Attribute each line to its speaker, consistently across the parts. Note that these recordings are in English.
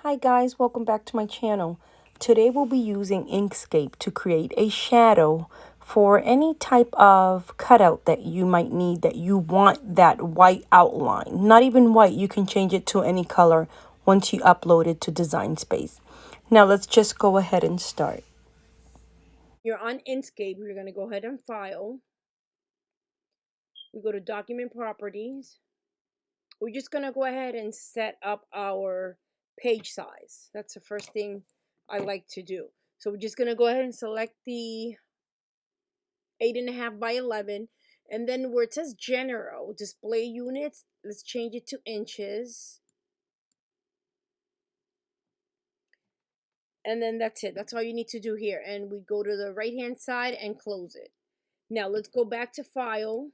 Speaker 1: Hi guys, welcome back to my channel. Today we'll be using Inkscape to create a shadow for any type of cutout that you might need that you want that white outline. Not even white, you can change it to any color once you upload it to Design Space. Now let's just go ahead and start. You're on Inkscape, you're going to go ahead and file. We go to document properties. We're just going to go ahead and set up our page size. That's the first thing I like to do. So we're just going to go ahead and select the 8.5 by 11. And then where it says general, display units, let's change it to inches. And then that's it. That's all you need to do here. And we go to the right hand side and close it. Now let's go back to file.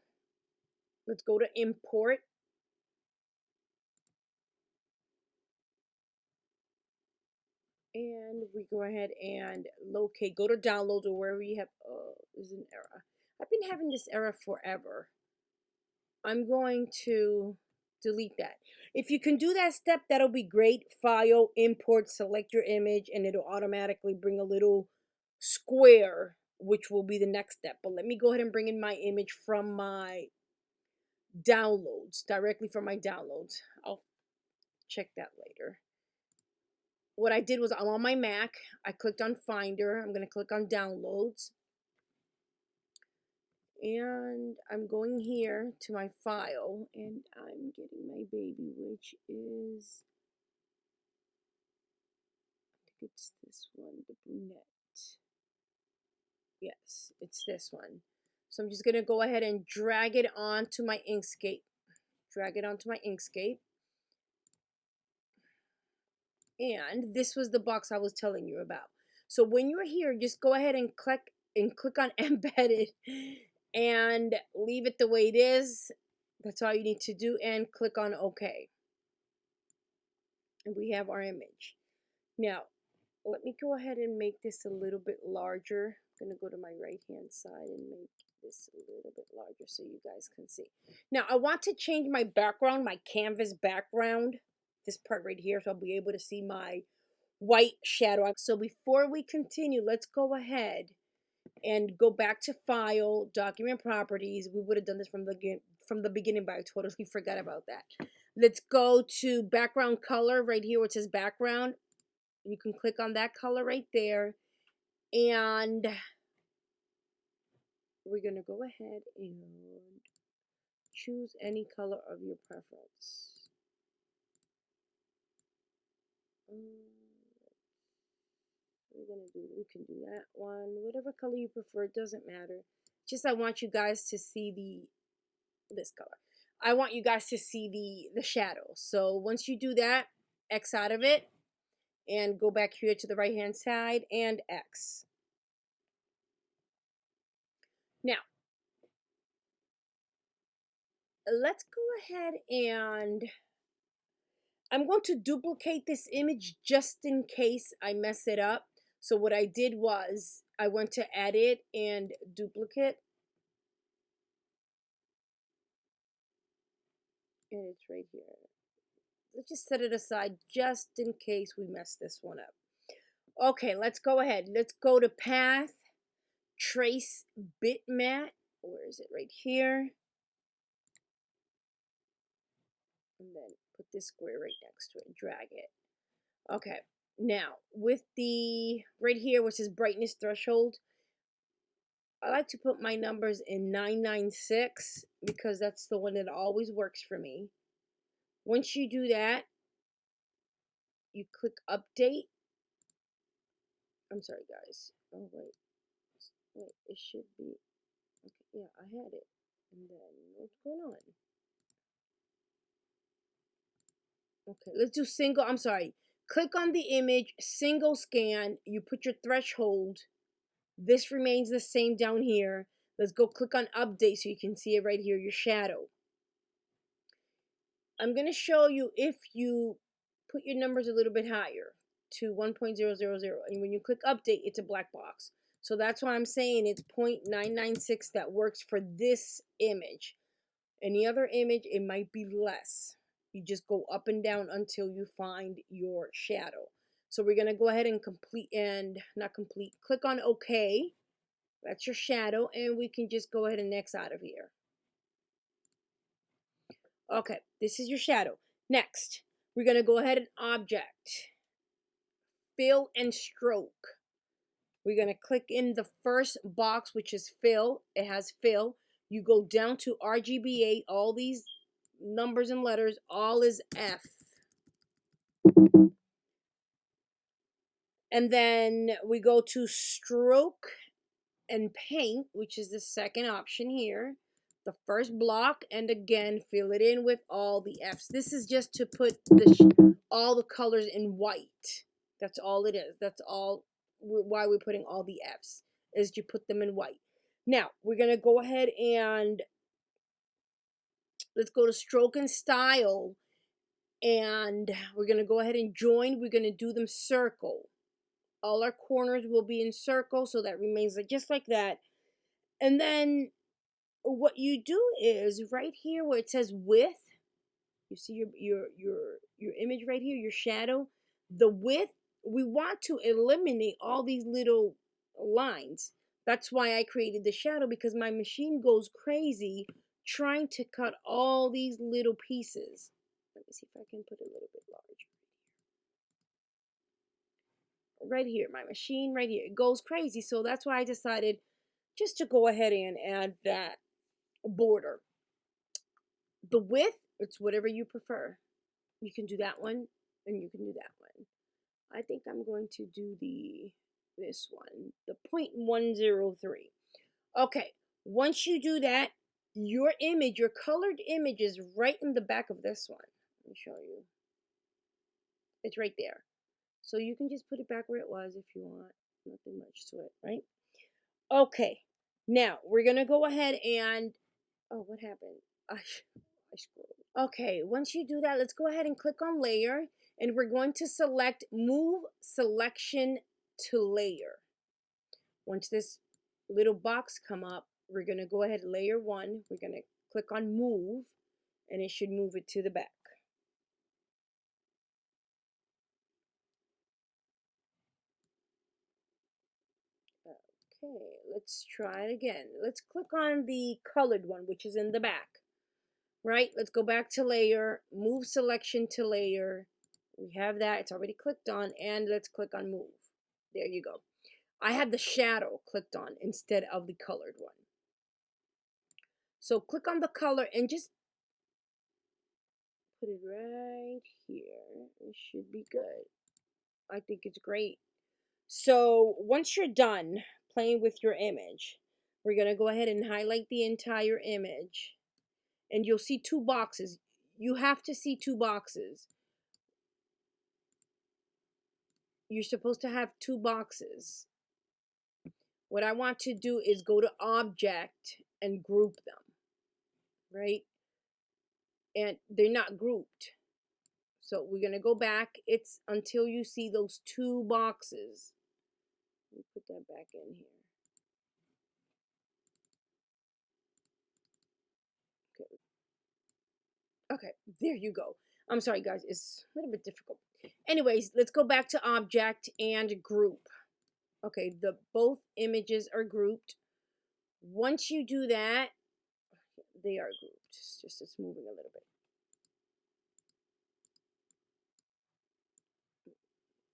Speaker 1: Let's go to import. And we go ahead and locate, go to downloads or wherever you have, there's an error. I've been having this error forever. I'm going to delete that. If you can do that step, that'll be great. File, import, select your image, and it'll automatically bring a little square, which will be the next step. But let me go ahead and bring in my image from my downloads, directly from my downloads. I'll check that later. What I did was I'm on my Mac. I clicked on Finder. I'm going to click on Downloads. And I'm going here to my file and I'm getting my baby, which is, I think it's this one, the brunette. Yes, it's this one. So I'm just going to go ahead and drag it onto my Inkscape. Drag it onto my Inkscape. And this was the box I was telling you about. So when you're here, just go ahead and click on embedded and leave it the way it is. That's all you need to do, and click on OK. And we have our image. Now, let me go ahead and make this a little bit larger. I'm going to go to my right hand side and make this a little bit larger so you guys can see. Now, I want to change my background, my canvas background, this part right here, so I'll be able to see my white shadow. So before we continue, let's go ahead and go back to File, Document Properties. We would have done this from the beginning, but I totally forgot about that. Let's go to Background Color right here where it says Background. You can click on that color right there, and we're going to go ahead and choose any color of your preference. We can do that one, whatever color you prefer, it doesn't matter. Just I want you guys to see this color. I want you guys to see the shadow. So once you do that, X out of it and go back here to the right hand side and X. Now let's go ahead and I'm going to duplicate this image just in case I mess it up. So what I did was I went to edit and duplicate, and it's right here. Let's just set it aside just in case we mess this one up. Okay, let's go ahead. Let's go to Path, Trace Bitmap. Where is it? Right here. And then put this square right next to it. Drag it. Okay. Now, with the right here, which is brightness threshold, I like to put my numbers in 996 because that's the one that always works for me. Once you do that, you click Update. I'm sorry, guys. Oh, wait, it should be. Okay, yeah, I had it. And then what's going on? Okay, let's do single. I'm sorry. Click on the image, single scan. You put your threshold. This remains the same down here. Let's go click on update so you can see it right here, your shadow. I'm going to show you if you put your numbers a little bit higher to 1.000. And when you click update, it's a black box. So that's why I'm saying it's 0.996 that works for this image. Any other image, it might be less. You just go up and down until you find your shadow. So we're going to go ahead and click on OK. That's your shadow, and we can just go ahead and X out of here. Okay, this is your shadow. Next, we're going to go ahead and object, fill and stroke. We're going to click in the first box, which is fill. It has fill. You go down to RGBA, all these numbers and letters, all is F. And then we go to stroke and paint, which is the second option here. The first block, and again, fill it in with all the Fs. This is just to put all the colors in white. That's all it is. That's all why we're putting all the Fs, is to put them in white. Now, we're going to go ahead and let's go to stroke and style. And we're going to go ahead and join. We're going to do them circle. All our corners will be in circle, so that remains just like that. And then what you do is right here where it says width, you see your image right here, your shadow, the width, we want to eliminate all these little lines. That's why I created the shadow, because my machine goes crazy trying to cut all these little pieces. Let me see if I can put it a little bit larger. Right here, my machine right here, it goes crazy. So that's why I decided just to go ahead and add that border. The width, it's whatever you prefer. You can do that one, and you can do that one. I think I'm going to do this one, the 0.103. Okay, once you do that, your image, your colored image is right in the back of this one. Let me show you. It's right there. So you can just put it back where it was if you want. Nothing much to it, right? Okay, now we're going to go ahead and, oh, what happened? I scrolled. Okay, once you do that, let's go ahead and click on layer, and we're going to select move selection to layer. Once this little box come up, we're going to go ahead, layer 1, we're going to click on move, and it should move it to the back. Okay, let's try it again. Let's click on the colored one, which is in the back. Right, let's go back to layer, move selection to layer. We have that, it's already clicked on, and let's click on move. There you go. I had the shadow clicked on instead of the colored one. So click on the color and just put it right here. It should be good. I think it's great. So once you're done playing with your image, we're going to go ahead and highlight the entire image. And you'll see two boxes. You have to see two boxes. You're supposed to have two boxes. What I want to do is go to object and group them, right? And they're not grouped. So we're going to go back. It's until you see those two boxes. Let me put that back in here. Okay, there you go. I'm sorry, guys. It's a little bit difficult. Anyways, let's go back to object and group. Okay, both images are grouped. Once you do that, they are grouped. It's moving a little bit.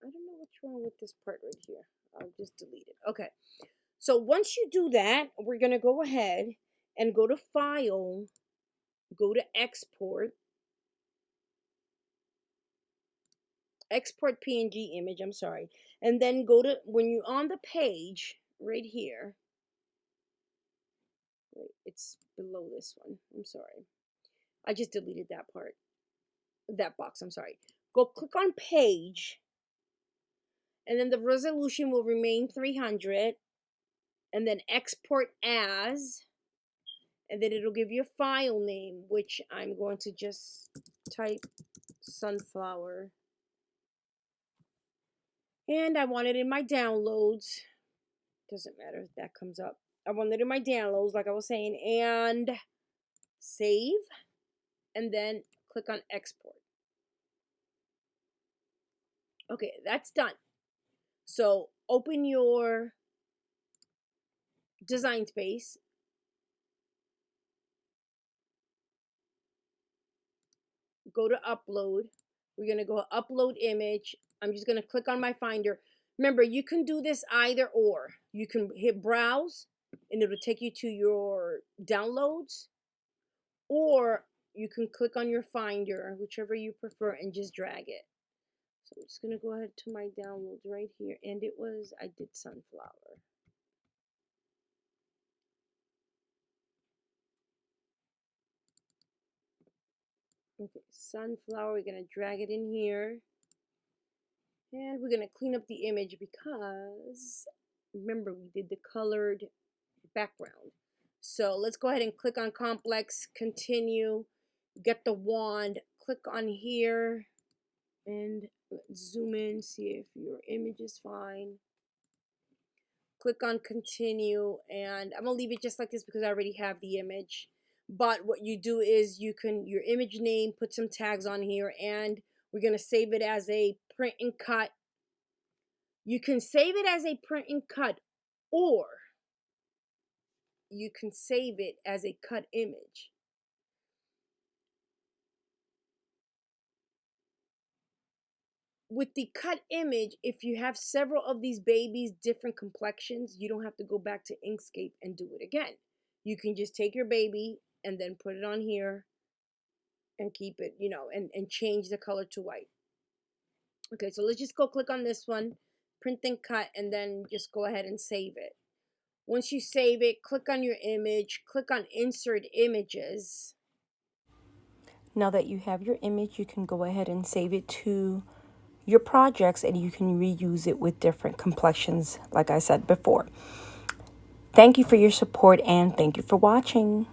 Speaker 1: I don't know what's wrong with this part right here. I'll just delete it. Okay. So once you do that, we're going to go ahead and go to File, go to Export PNG image, I'm sorry. And then go to, when you're on the page, right here. Wait, it's below this one. I'm sorry. I just deleted that part. That box, I'm sorry. Go click on Page. And then the resolution will remain 300. And then Export As. And then it'll give you a file name, which I'm going to just type sunflower. And I want it in my downloads. Doesn't matter if that comes up. I want it in my downloads, like I was saying, and save. And then click on export. Okay, that's done. So open your Design Space. Go to upload. We're going to go upload image. I'm just going to click on my finder. Remember, you can do this either or. You can hit browse and it'll take you to your downloads, or you can click on your finder, whichever you prefer, and just drag it. So I'm just going to go ahead to my downloads right here. And I did sunflower. Okay, sunflower, we're going to drag it in here. And we're going to clean up the image because, remember, we did the colored background. So let's go ahead and click on complex, continue, get the wand, click on here, and zoom in, see if your image is fine. Click on continue, and I'm gonna leave it just like this because I already have the image. But what you do is you can, your image name, put some tags on here, and we're gonna save it as a print and cut. You can save it as a print and cut, or you can save it as a cut image. With the cut image, if you have several of these babies, different complexions, you don't have to go back to Inkscape and do it again. You can just take your baby and then put it on here and keep it, and change the color to white. Okay, so let's just go click on this one, print and cut, and then just go ahead and save it. Once you save it, click on your image, click on insert images.
Speaker 2: Now that you have your image, you can go ahead and save it to your projects and you can reuse it with different complexions, like I said before. Thank you for your support and thank you for watching.